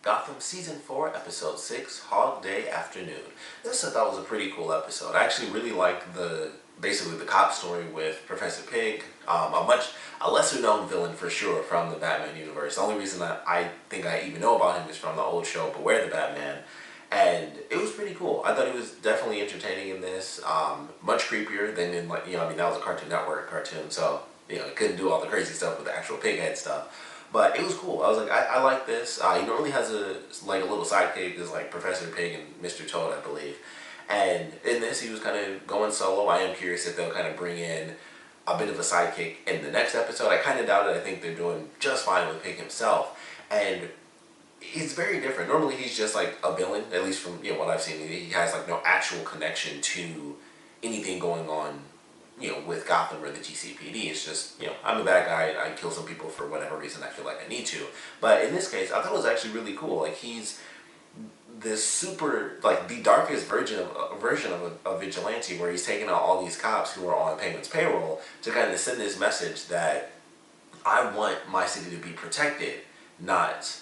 Gotham Season 4, Episode 6, Hog Day Afternoon. This I thought was a pretty cool episode. I actually really liked basically the cop story with Professor Pig, a lesser known villain for sure from the Batman universe. The only reason that I think I even know about him is from the old show Beware the Batman. And it was pretty cool. I thought he was definitely entertaining in this. Much creepier than in, that was a Cartoon Network cartoon, so, it couldn't do all the crazy stuff with the actual pig head stuff. But it was cool. I was like, I like this. He normally has a little sidekick, is like Professor Pig and Mr. Toad, I believe. And in this, he was kind of going solo. I am curious if they'll kind of bring in a bit of a sidekick in the next episode. I kind of doubt it. I think they're doing just fine with Pig himself. And he's very different. Normally, he's just like a villain, at least from what I've seen. He has like no actual connection to anything going on with Gotham or the GCPD. It's just, I'm a bad guy, I kill some people for whatever reason I feel like I need to. But in this case, I thought it was actually really cool. Like, he's this super, like, the darkest version of a vigilante, where he's taking out all these cops who are on Penguin's payroll to kind of send this message that I want my city to be protected, not,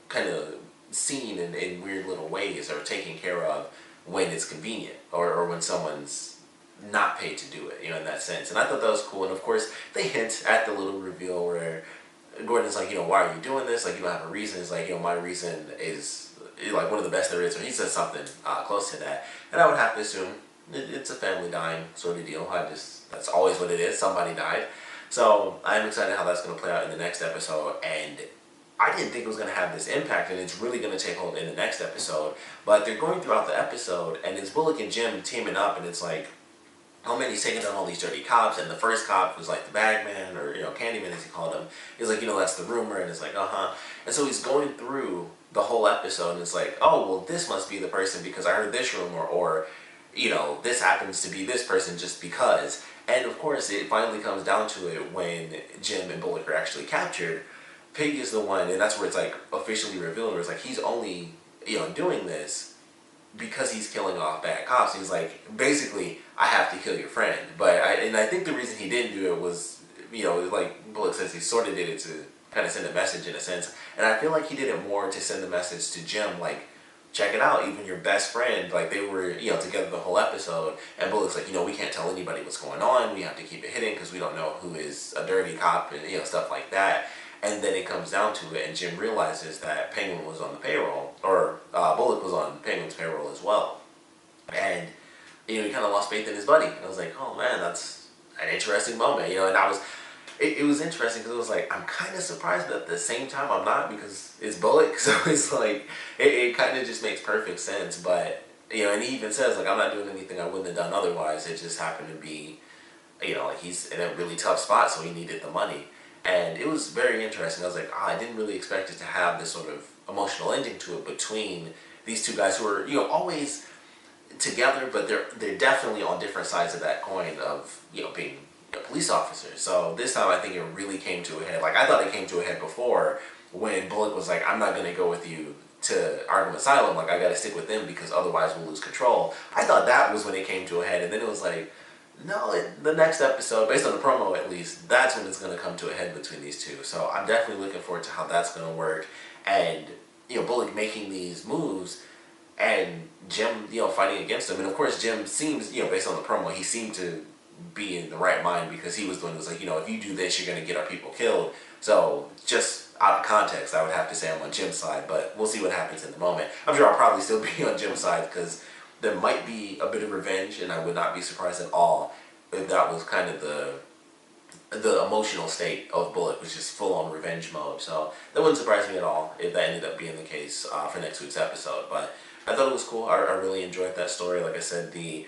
kind of seen in weird little ways or taken care of when it's convenient or when someone's not paid to do it, in that sense. And I thought that was cool. And of course, they hint at the little reveal where Gordon's like, why are you doing this? Like, you don't have a reason. It's like, my reason is like one of the best there is. Or he says something close to that. And I would have to assume it's a family dying sort of deal. That's always what it is. Somebody died. So I'm excited how that's going to play out in the next episode. And I didn't think it was going to have this impact, and it's really going to take hold in the next episode. But they're going throughout the episode, and it's Bullock and Jim teaming up, and it's like, he's taking down all these dirty cops, and the first cop was like the bagman, or, Candyman as he called him. He's like, that's the rumor, and it's like, And so he's going through the whole episode, and it's like, oh, well, this must be the person because I heard this rumor, or, this happens to be this person just because. And of course, it finally comes down to it when Jim and Bullock are actually captured. Pig is the one, and that's where it's like officially revealed, where it's like he's only, doing this because he's killing off bad cops. He's like, basically, I have to kill your friend. But I think the reason he didn't do it was, like Bullock says, he sort of did it to kind of send a message in a sense. And I feel like he did it more to send the message to Jim, like, check it out, even your best friend, like, they were, together the whole episode. And Bullock's like, we can't tell anybody what's going on. We have to keep it hidden because we don't know who is a dirty cop and, stuff like that. And then it comes down to it, and Jim realizes that Penguin was on the payroll, or Bullock was on Penguin's payroll as well. And, he kind of lost faith in his buddy. And I was like, oh man, that's an interesting moment, and it was interesting because it was like, I'm kind of surprised, but at the same time I'm not, because it's Bullock. So it's like, it kind of just makes perfect sense. But, and he even says, like, I'm not doing anything I wouldn't have done otherwise. It just happened to be, like, he's in a really tough spot, so he needed the money. And it was very interesting. I was like, I didn't really expect it to have this sort of emotional ending to it between these two guys who are, always together, but they're definitely on different sides of that coin of, being police officers. So this time I think it really came to a head. Like, I thought it came to a head before when Bullock was like, I'm not going to go with you to Arkham Asylum. Like, I got to stick with them because otherwise we'll lose control. I thought that was when it came to a head. And then it was like, no, the next episode, based on the promo at least, that's when it's going to come to a head between these two. So I'm definitely looking forward to how that's going to work. And, Bullock making these moves and Jim, fighting against him. And of course, Jim seems, based on the promo, he seemed to be in the right mind because he was doing this, like, if you do this, you're going to get our people killed. So just out of context, I would have to say I'm on Jim's side, but we'll see what happens in the moment. I'm sure I'll probably still be on Jim's side because there might be a bit of revenge, and I would not be surprised at all if that was kind of the emotional state of Bullock, was just full-on revenge mode. So that wouldn't surprise me at all if that ended up being the case for next week's episode. But I thought it was cool. I really enjoyed that story. Like I said, the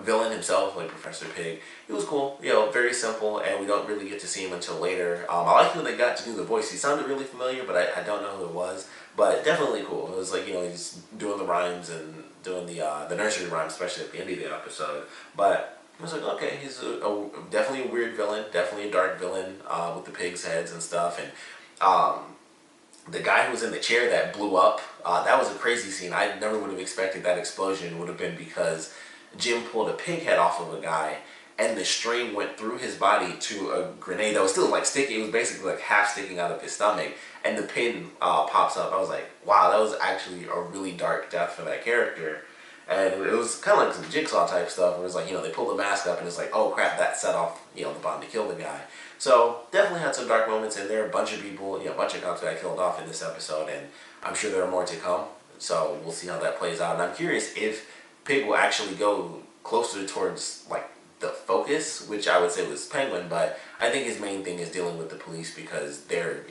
villain himself, like Professor Pig, it was cool. Very simple, and we don't really get to see him until later. I like who they got to do the voice. He sounded really familiar, but I don't know who it was. But definitely cool. It was like, he's doing the rhymes and doing the nursery rhymes, especially at the end of the episode. But I was like, okay, he's definitely a weird villain, definitely a dark villain with the pigs' heads and stuff. And the guy who was in the chair that blew up, that was a crazy scene. I never would have expected that explosion would have been because Jim pulled a pig head off of a guy, and the string went through his body to a grenade that was still like sticking. It was basically like half sticking out of his stomach, and the pin pops up. I was like, wow, that was actually a really dark death for that character. And it was kind of like some Jigsaw type stuff. It was like, they pull the mask up and it's like, oh crap, that set off, the bomb to kill the guy. So definitely had some dark moments in there. A bunch of people, a bunch of cops got killed off in this episode, and I'm sure there are more to come. So we'll see how that plays out. And I'm curious if Pig will actually go closer towards like the focus, which I would say was Penguin, but I think his main thing is dealing with the police because they're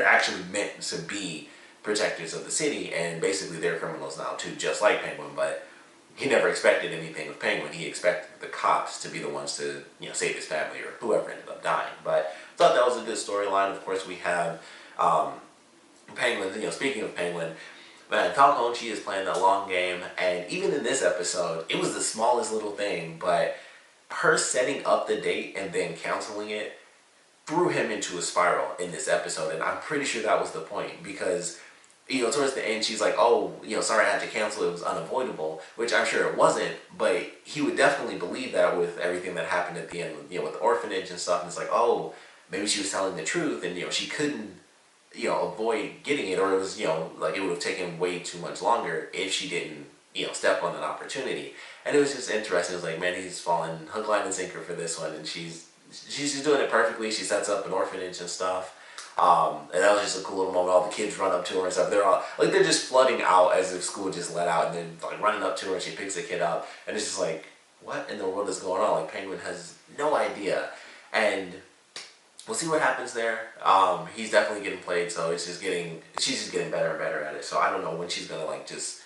actually meant to be protectors of the city, and basically they're criminals now too, just like Penguin. But he never expected anything of Penguin. He expected the cops to be the ones to save his family or whoever ended up dying. But I thought that was a good storyline. Of course, we have Penguin. Speaking of Penguin, man, Falcone, she is playing that long game, and even in this episode, it was the smallest little thing, but her setting up the date and then canceling it threw him into a spiral in this episode, and I'm pretty sure that was the point because towards the end, she's like, oh, sorry I had to cancel, it was unavoidable, which I'm sure it wasn't, but he would definitely believe that with everything that happened at the end, with the orphanage and stuff, and it's like, oh, maybe she was telling the truth, and, she couldn't, avoid getting it, or it was, like it would have taken way too much longer if she didn't, step on that opportunity. And it was just interesting. It was like, man, he's falling hook, line, and sinker for this one, and she's just doing it perfectly. She sets up an orphanage and stuff. And that was just a cool little moment. All the kids run up to her and stuff. They're all like, they're just flooding out as if school just let out, and then like running up to her, and she picks the kid up, and it's just like, what in the world is going on? Like, Penguin has no idea, and we'll see what happens there. He's definitely getting played, so she's just getting better and better at it. So I don't know when she's gonna like just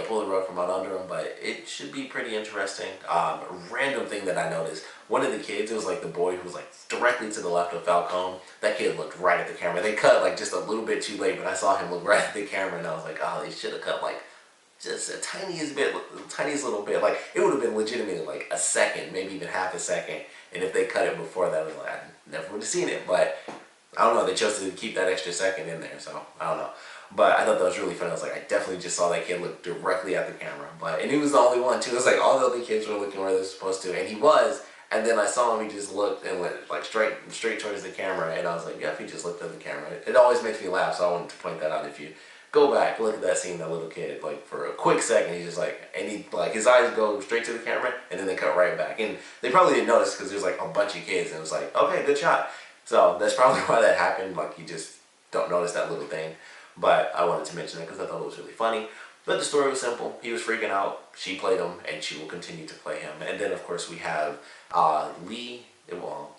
pull the rug from out under him, but it should be pretty interesting. Random thing that I noticed, one of the kids, it was like the boy who was like directly to the left of Falcone. That kid looked right at the camera. They cut like just a little bit too late, but I saw him look right at the camera, and I was like, oh, they should have cut like just a tiniest little bit. Like, it would have been legitimately like a second, maybe even half a second. And if they cut it before that, I was like, I never would have seen it. But I don't know, they chose to keep that extra second in there, so I don't know. But I thought that was really funny. I was like, I definitely just saw that kid look directly at the camera. And he was the only one too. It was like all the other kids were looking where they're supposed to, and he was. And then I saw him, he just looked and went like straight towards the camera, and I was like, yep, he just looked at the camera. It always makes me laugh, so I wanted to point that out. If you go back, look at that scene, that little kid, like for a quick second, he's just like, and he like his eyes go straight to the camera, and then they cut right back. And they probably didn't notice because there's like a bunch of kids, and it was like, okay, good shot. So that's probably why that happened. Like, you just don't notice that little thing. But I wanted to mention it because I thought it was really funny. But the story was simple. He was freaking out. She played him, and she will continue to play him. And then, of course, we have Lee, well,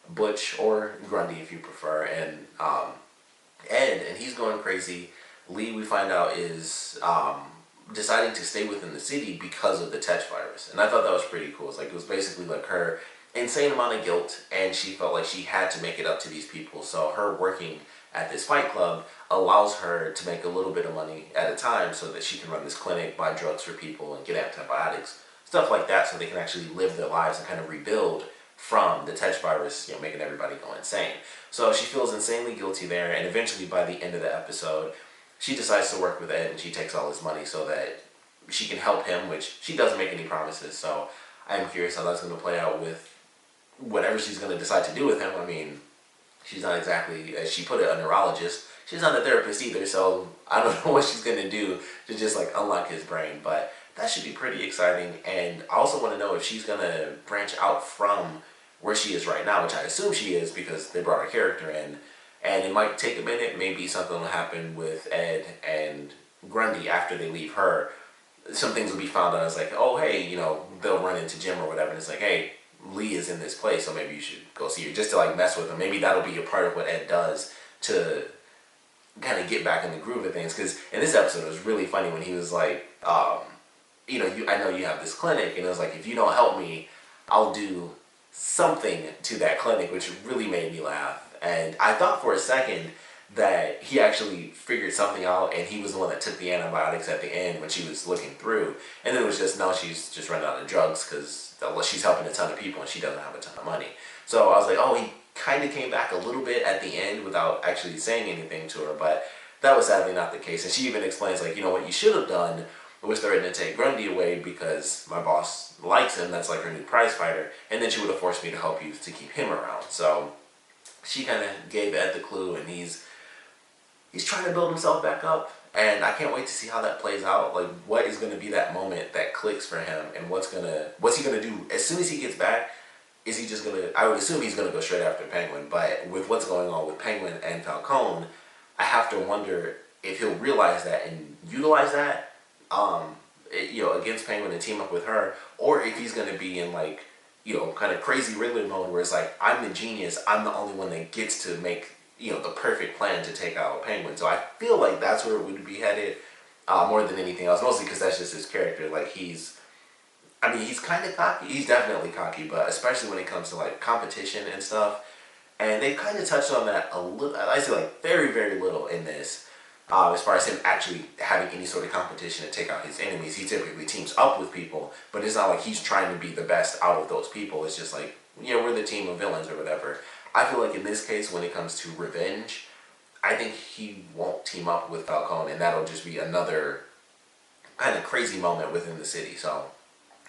Butch, or Grundy, if you prefer, and Ed, and he's going crazy. Lee, we find out, is deciding to stay within the city because of the Tetch virus. And I thought that was pretty cool. It's like, it was basically like her insane amount of guilt, and she felt like she had to make it up to these people. So her working at this fight club allows her to make a little bit of money at a time so that she can run this clinic, buy drugs for people, and get antibiotics, stuff like that, so they can actually live their lives and kind of rebuild from the Tetch virus, making everybody go insane. So she feels insanely guilty there, and eventually by the end of the episode, she decides to work with Ed, and she takes all his money so that she can help him, which she doesn't make any promises. So I'm curious how that's going to play out with whatever she's going to decide to do with him. I mean, she's not exactly, as she put it, a neurologist. She's not a therapist either, so I don't know what she's going to do to just like unlock his brain. But that should be pretty exciting. And I also want to know if she's going to branch out from where she is right now, which I assume she is because they brought her character in. And it might take a minute. Maybe something will happen with Ed and Grundy after they leave her. Some things will be found out. It's like, oh, hey, they'll run into Jim or whatever. And it's like, hey, Lee is in this place, so maybe you should go see her, just to like mess with him. Maybe that'll be a part of what Ed does to kind of get back in the groove of things. Because in this episode, it was really funny when he was like, I know you have this clinic, and it was like, if you don't help me, I'll do something to that clinic, which really made me laugh. And I thought for a second that he actually figured something out, and he was the one that took the antibiotics at the end when she was looking through. And then it was just, no, she's just running out of drugs because she's helping a ton of people and she doesn't have a ton of money. So I was like, oh, he kind of came back a little bit at the end without actually saying anything to her, but that was sadly not the case. And she even explains, like, what you should have done was threaten to take Grundy away because my boss likes him, that's like her new prize fighter, and then she would have forced me to help you to keep him around. So she kind of gave Ed the clue, and he's he's trying to build himself back up, and I can't wait to see how that plays out. Like, what is going to be that moment that clicks for him, and what's he gonna do as soon as he gets back? Is he just gonna? I would assume he's gonna go straight after Penguin, but with what's going on with Penguin and Falcone, I have to wonder if he'll realize that and utilize that, against Penguin and team up with her, or if he's gonna be in like, kind of crazy Riddler mode where it's like, I'm the genius, I'm the only one that gets to make, the perfect plan to take out Penguin. So I feel like that's where it would be headed, more than anything else, mostly because that's just his character. Like, he's kind of cocky. He's definitely cocky, but especially when it comes to like competition and stuff. And they kind of touched on that a little. I say like very, very little in this. As far as him actually having any sort of competition to take out his enemies, he typically teams up with people, but it's not like he's trying to be the best out of those people. It's just like, we're the team of villains or whatever. I feel like in this case, when it comes to revenge, I think he won't team up with Falcone, and that'll just be another kind of crazy moment within the city. So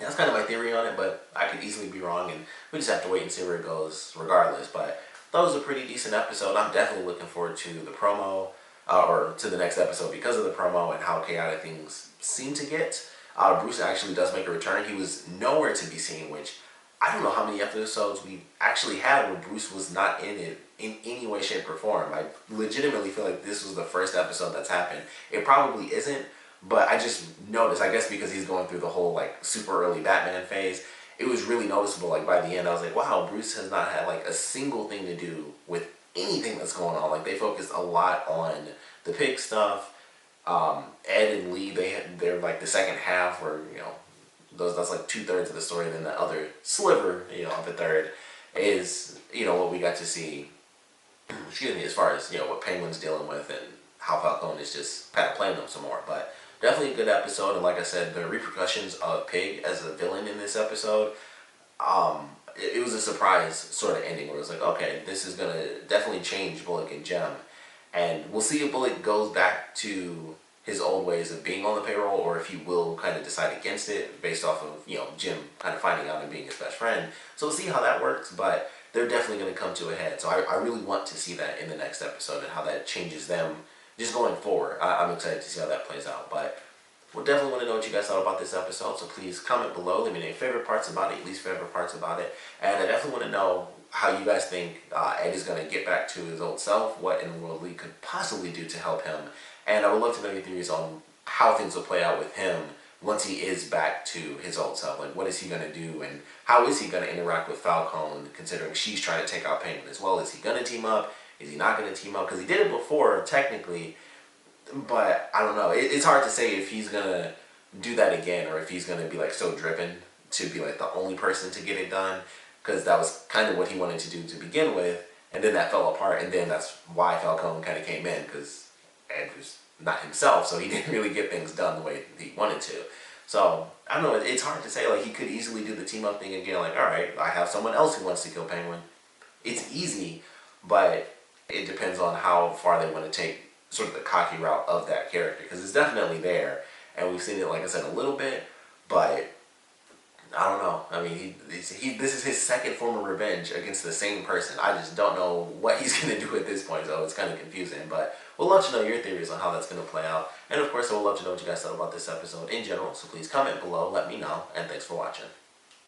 that's kind of my theory on it, but I could easily be wrong, and we just have to wait and see where it goes regardless. But that was a pretty decent episode. I'm definitely looking forward to the promo, or to the next episode because of the promo and how chaotic things seem to get. Bruce actually does make a return. He was nowhere to be seen, which I don't know how many episodes we actually had where Bruce was not in it in any way, shape, or form. I legitimately feel like this was the first episode that's happened. It probably isn't, but I just noticed, I guess because he's going through the whole like super early Batman phase, it was really noticeable. Like by the end, I was like, wow, Bruce has not had like a single thing to do with anything that's going on. Like, they focused a lot on the pig stuff. Ed and Lee, they're like the second half where, that's like 2/3 of the story, and then the other sliver, of the third is, what we got to see, excuse me, as far as, what Penguin's dealing with and how Falcone is just kind of playing them some more. But definitely a good episode, and like I said, the repercussions of Pig as a villain in this episode, it was a surprise sort of ending where it was like, okay, this is going to definitely change Bullock and Gem. And we'll see if Bullock goes back to his old ways of being on the payroll, or if he will kind of decide against it based off of, Jim kind of finding out and being his best friend. So we'll see how that works, but they're definitely going to come to a head. So I really want to see that in the next episode and how that changes them just going forward. I'm excited to see how that plays out. But we'll definitely want to know what you guys thought about this episode, so please comment below. Let me know your favorite parts about it, least favorite parts about it. And I definitely want to know how you guys think Ed is going to get back to his old self, what in the world Lee could possibly do to help him. And I would love to know your theories on how things will play out with him once he is back to his old self. Like, what is he going to do, and how is he going to interact with Falcone, considering she's trying to take out Penguin as well? Is he going to team up? Is he not going to team up? Because he did it before, technically, but I don't know. It's hard to say if he's going to do that again, or if he's going to be like so driven to be like the only person to get it done, because that was kind of what he wanted to do to begin with, and then that fell apart, and then that's why Falcone kind of came in, because Ed was not himself, so he didn't really get things done the way he wanted to. So, I don't know, it's hard to say. Like, he could easily do the team up thing again, like, alright, I have someone else who wants to kill Penguin. It's easy, but it depends on how far they want to take sort of the cocky route of that character, because it's definitely there, and we've seen it, like I said, a little bit, but I don't know. I mean, this is his second form of revenge against the same person. I just don't know what he's going to do at this point, so it's kind of confusing. But we'll let you know your theories on how that's going to play out. And of course, I would love to know what you guys thought about this episode in general, so please comment below, let me know, and thanks for watching.